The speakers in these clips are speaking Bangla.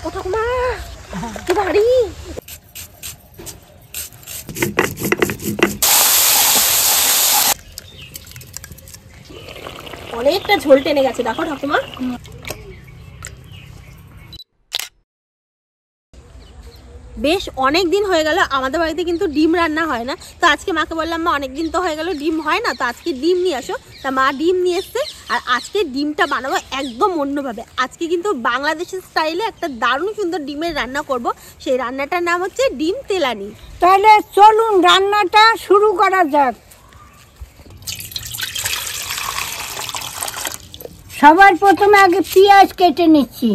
ও ঠাকুমা কি ভারী। অনেকটা ঝোল টেনে গেছে দেখো ঠাকুমা। বেশ অনেক দিন হয়ে গেল আমাদের বাড়িতে কিন্তু ডিম রান্না হয় না। তো আজকে মাকে বললাম মা অনেক দিন তো হয়ে গেল ডিম হয় না, তো আজকে ডিম নিয়ে আসো। তা মা ডিম নিয়ে এসছে আর আজকে ডিমটা বানাবো একদম অন্যভাবে। আজকে কিন্তু বাংলাদেশের স্টাইলে একটা দারুণ সুন্দর ডিমের রান্না করব। সেই রান্নাটার নাম হচ্ছে ডিম তেলানি। তাহলে চলুন রান্নাটা শুরু করা যাক। সবার প্রথমে আগে পেঁয়াজ কেটে নিচ্ছি।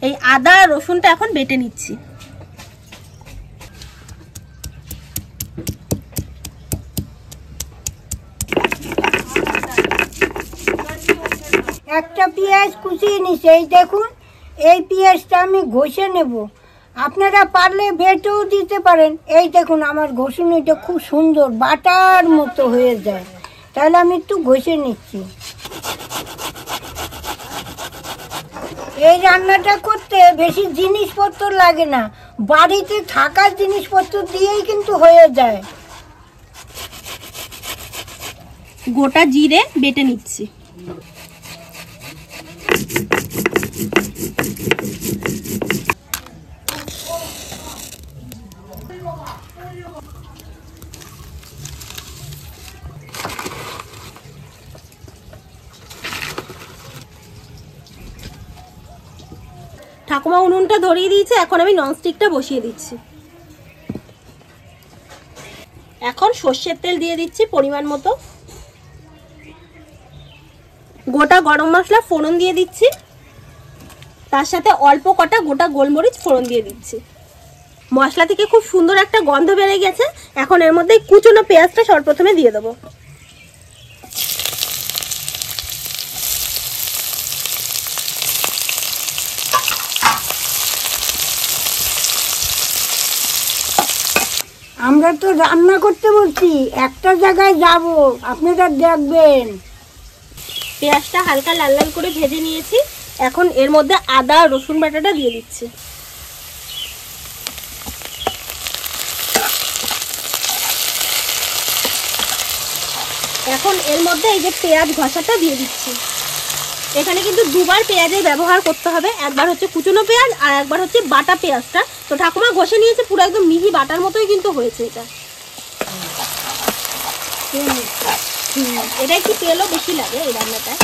এই আদা রসুনটা এখন বেটে নিচ্ছি। একটা পেঁয়াজ কুচিয়ে নিচ্ছি, এই দেখুন এই পেঁয়াজটা আমি ঘষে নেব। আপনারা পারলে বেটেও দিতে পারেন। এই দেখুন আমার ঘষুনিটা খুব সুন্দর বাটার মতো হয়ে যায়, তাহলে আমি একটু ঘষে নিচ্ছি। এই রান্নাটা করতে বেশি জিনিসপত্র লাগে না, বাড়িতে থাকা জিনিসপত্র দিয়েই কিন্তু হয়ে যায়। গোটা জিরে বেটে নিচ্ছি। ঠাকুমা উনুনটা ধরিয়ে দিয়েছে, এখন আমি ননস্টিকটা বসিয়ে দিচ্ছি। এখন সর্ষের তেল দিয়ে দিচ্ছি পরিমাণ মতো। গোটা গরম মশলা ফোড়ন দিয়ে দিচ্ছি, তার সাথে অল্প কটা গোটা গোলমরিচ ফোড়ন দিয়ে দিচ্ছি। মশলা থেকে খুব সুন্দর একটা গন্ধ বেরিয়ে গেছে। এখন এর মধ্যে কুচনো পেঁয়াজটা সর্বপ্রথমে দিয়ে দেবো। আমরা তো রান্না করতে বলছি, একটা জায়গায় যাব, আপনারা দেখবেন। পেঁয়াজটা হালকা লাল লাল করে ভেজে নিয়েছি। এখন এর মধ্যে আদা রসুন বাটাটা দিয়ে দিচ্ছি। এখন এর মধ্যে এই যে পেঁয়াজ ঘষাটা দিয়ে দিচ্ছি। এখানে কিন্তু দুবার পেঁয়াজের ব্যবহার করতে হবে, একবার হচ্ছে কুচনো পেঁয়াজ আর একবার হচ্ছে বাটা পেঁয়াজটা। তো ঠাকুমা ঘষে নিয়েছে, পুরো একদম মিহি বাটার মতোই কিন্তু হয়েছে এটা। এটা একটু তেলও বেশি লাগে এই রান্নাটায়।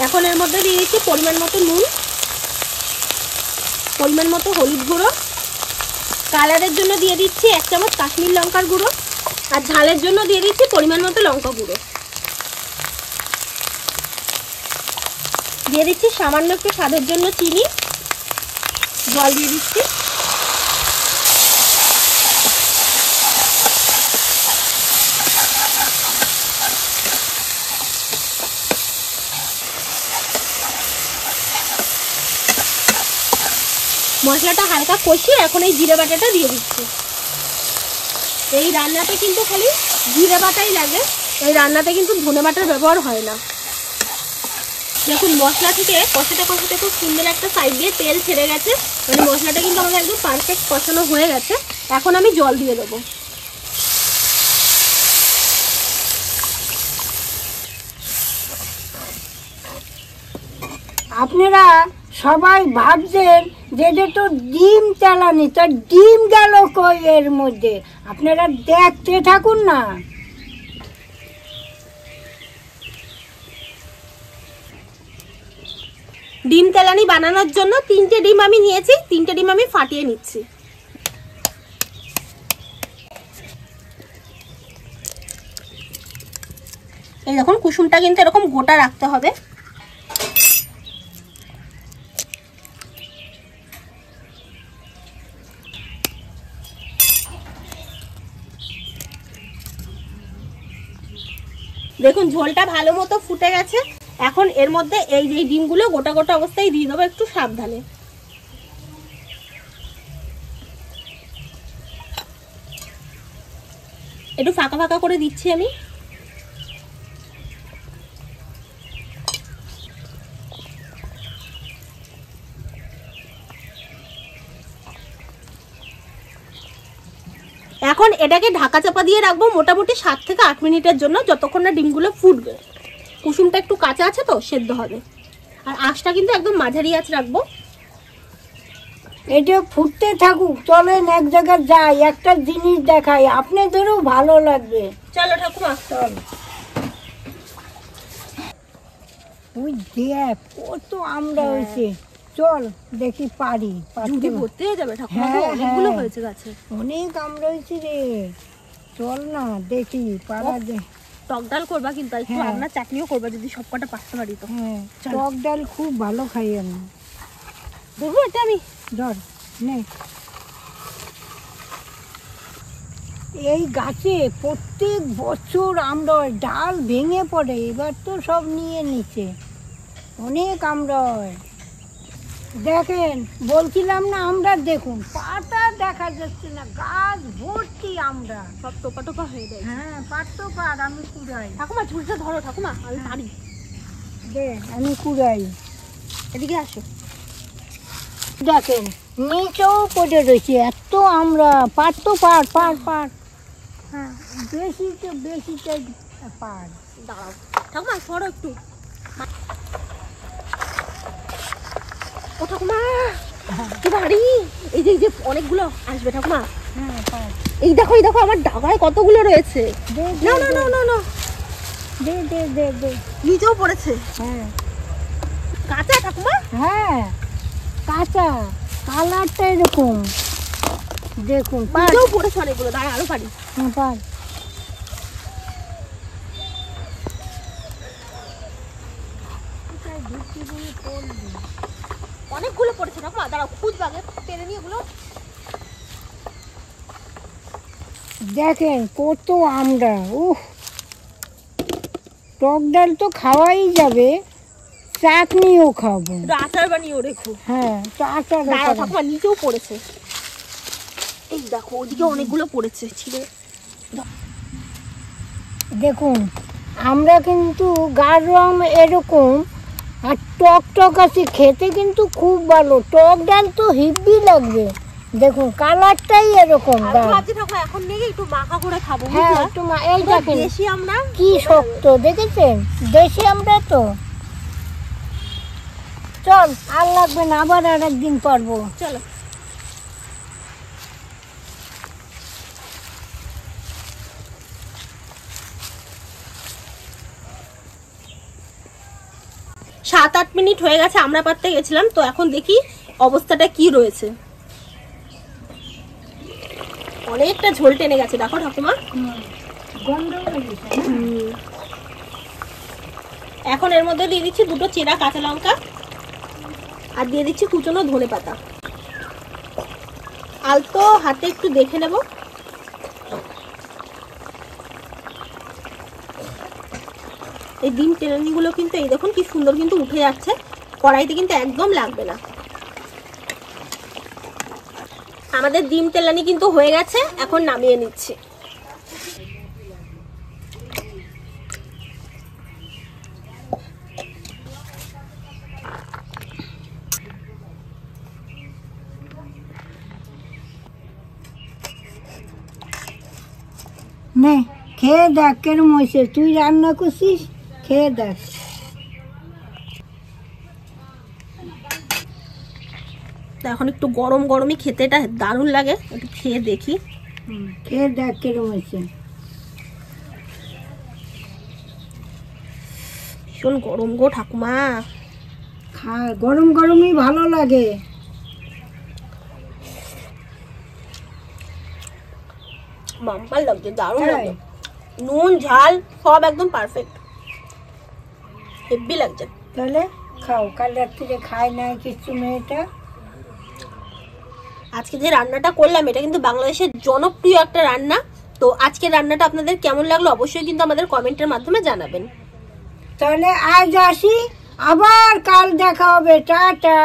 এখন এর মধ্যে দিয়ে দিচ্ছি পরিমাণ মতো নুন, পরিমাণ মতো হলুদ গুঁড়ো, কালারের জন্য দিয়ে দিচ্ছি 1 চামচ কাশ্মীর লঙ্কার গুঁড়ো, আর ঝালের জন্য দিয়ে দিচ্ছি পরিমাণ মতো লঙ্কা গুঁড়ো। দিয়ে দিচ্ছি সামান্য একটু স্বাদের জন্য চিনি, জল দিয়ে দিচ্ছি। মশলাটা হালকা কষিয়ে এখন এই জিরে বাটাটা দিয়ে দিচ্ছি। এই রান্নাতে কিন্তু খালি জিরে বাটাই লাগে, এই রান্নাতে কিন্তু ধনে বাটার ব্যবহার হয় না। দেখুন মশলা থেকে কষাতে কষাতে খুব সুন্দর একটা সাইড দিয়ে তেল ছেড়ে গেছে, মানে মশলাটা কিন্তু আমাদের একদম পারফেক্ট কষানো হয়ে গেছে। এখন আমি জল দিয়ে দেবো। আপনারা সবাই ভাবছেন যে এটা তো ডিম চালানি, তা ডিম গেল কই এর মধ্যে? আপনারা দেখতে থাকুন না। ডিম তেলানি বানানোর জন্য 3টে ডিম আমি নিয়েছি, 3টে ডিম আমি ফাটিয়ে নিচ্ছি। এই দেখুন কুসুমটা কিন্তু এরকম গোটা রাখতে হবে। দেখুন ঝোলটা ভালো মতো ফুটে গেছে। এখন এর মধ্যে এই যে ডিমগুলো গোটা গোটা অবস্থায় দিয়ে দেবো, একটু সাবধানে। একটু ফাঁকা ফাঁকা করে দিচ্ছি আমি। এখন এটাকে ঢাকা চাপা দিয়ে রাখবো মোটামুটি 7 থেকে 8 মিনিটের জন্য, যতক্ষণ না ডিমগুলো ফুটবে। কুসুমটা একটু কাঁচা আছে তো, সেদ্ধ হবে। আর আঁচটা কিন্তু একদম মাঝারি আঁচ রাখবো। এটা ফুটতে থাকুক, চলেন এক জায়গায় যাই, একটা জিনিস দেখাই, আপনাদেরও ভালো লাগবে। চলো ঠাকুমা। চল। ওই দেখ কত আমরা হয়েছে, চল দেখি পারি। ঝুড়ি ভর্তি হয়ে যাবে ঠাকুমা, তো অনেকগুলো হয়েছে গাছে। অনেক আমরা হয়েছে রে, চল না দেখি পারা যায়। টক ডাল করবা কিন্তু, একটু রান্নার চাটনিও করবা যদি সবকটা পারতে পারি তো। হ্যাঁ, টক ডাল খুব ভালো খাই আমি। ধরবো এটা আমি? ধর নে। এই গাছে প্রত্যেক বছর আমরা ডাল ভেঙে পড়ে, এবার তো সব নিয়ে নিচ্ছে, অনেক আমরা। দেখেন বলছিলাম না আমরা, দেখুন পাতা দেখা যাচ্ছে না, গাছ ভর্তি আমরা, সব টোপা টোপা হয়ে যায়। হ্যাঁ পারতো পার, আমি কুড়াই। ঠাকুমা ঝুড়িটা ধরো ঠাকুমা, আমি পারি। দে আমি কুড়াই। এদিকে আসো। দেখেন নিচেও পড়ে রয়েছে এত আমরা, পারতো পার পার পার। হ্যাঁ বেশিটা পার। দাঁড়াও ঠাকুমা, সরো একটু। ও ঠাকুমা কি ভারী! এই যে অনেকগুলো আসবে ঠাকুমা। হ্যাঁ পার। এই দেখো আমার ডাগায় কতগুলো রয়েছে। দে না না না না না, দে দে দে দে। নিচেও পড়েছে। হ্যাঁ কাঁচা ঠাকুমা? হ্যাঁ কাঁচা, কালারটা এরকম দেখুন। পার। নিচেও পড়েছে অনেকগুলো, দাঁড়া আরো পারি। হ্যাঁ পার। অনেকগুলো পড়েছে ঠাকুমা, দাঁড়াও খুঁজবাগে টেনে নিয়ে এগুলো। দেখেন কত আমরা, উহ টক ডাল তো খাওয়াই যাবে, চাটনিও খাবো। আচার বানিয়েও রেখো। হ্যাঁ তো আচার। দাঁড়াও ঠাকুমা, নিচেও পড়েছে। এই দেখো ওদিকে অনেকগুলো পড়েছে, ছিঁড়ে। দেখুন আমরা কিন্তু গাঢ় রং এরকম, আর টক টক আছে, খেতে কিন্তু খুব ভালো। টক ডাল তো হিব্বি লাগবে, দেখুন কালারটাই এরকম। ঠাকুমা এখন নেই, একটু মাখা করে খাবো। হ্যাঁ একটু এই দেখেন দেশি আমরা কি শক্ত, দেখেছেন দেশি আমরা তো। চল আর লাগবে না, আবার আর একদিন পারবো। চলো। সাত 8 মিনিট হয়ে গেছে আমরা পারতে গেছিলাম, তো এখন দেখি অবস্থাটা কি রয়েছে। অনেকটা ঝোল টেনে গেছে দেখো ঠাকুমা। এখন এর মধ্যে দিয়ে দিচ্ছি 2টো চেরা কাঁচা লঙ্কা, আর দিয়ে দিচ্ছি কুচনো ধনে পাতা। আলতো হাতে একটু দেখে নেব। এই ডিম তেলানিগুলো কিন্তু এই দেখুন কি সুন্দর কিন্তু উঠে যাচ্ছে, কড়াইতে কিন্তু একদম লাগবে না। আমাদের ডিম তেলানি কিন্তু হয়ে গেছে, এখন নামিয়ে নিচ্ছি। নে খেয়ে দেখ কেরম হয়েছে, তুই রান্না করছিস, খেয়ে দেখ। এখন একটু গরম গরমই খেতে এটা দারুণ লাগে, একটু খেয়ে দেখি। খেয়ে দেখ কেরম হয়েছে। ভীষণ গরম গো ঠাকুমা। খা, গরম গরমই ভালো লাগে। বাম্পার লাগছে, দারুণ লাগে। নুন ঝাল সব একদম পারফেক্ট, হেভি লাগছে। তাহলে খাও, কাল রাত্রিরে খায় না কিছু মেয়েটা। আজকে যে রান্নাটা করলাম এটা কিন্তু বাংলাদেশের জনপ্রিয় একটা রান্না, তো আজকে রান্নাটা আপনাদের কেমন লাগলো অবশ্যই কিন্তু আমাদের কমেন্টের মাধ্যমে জানাবেন। তাহলে আজ আসি, আবার কাল দেখা হবে, টাটা।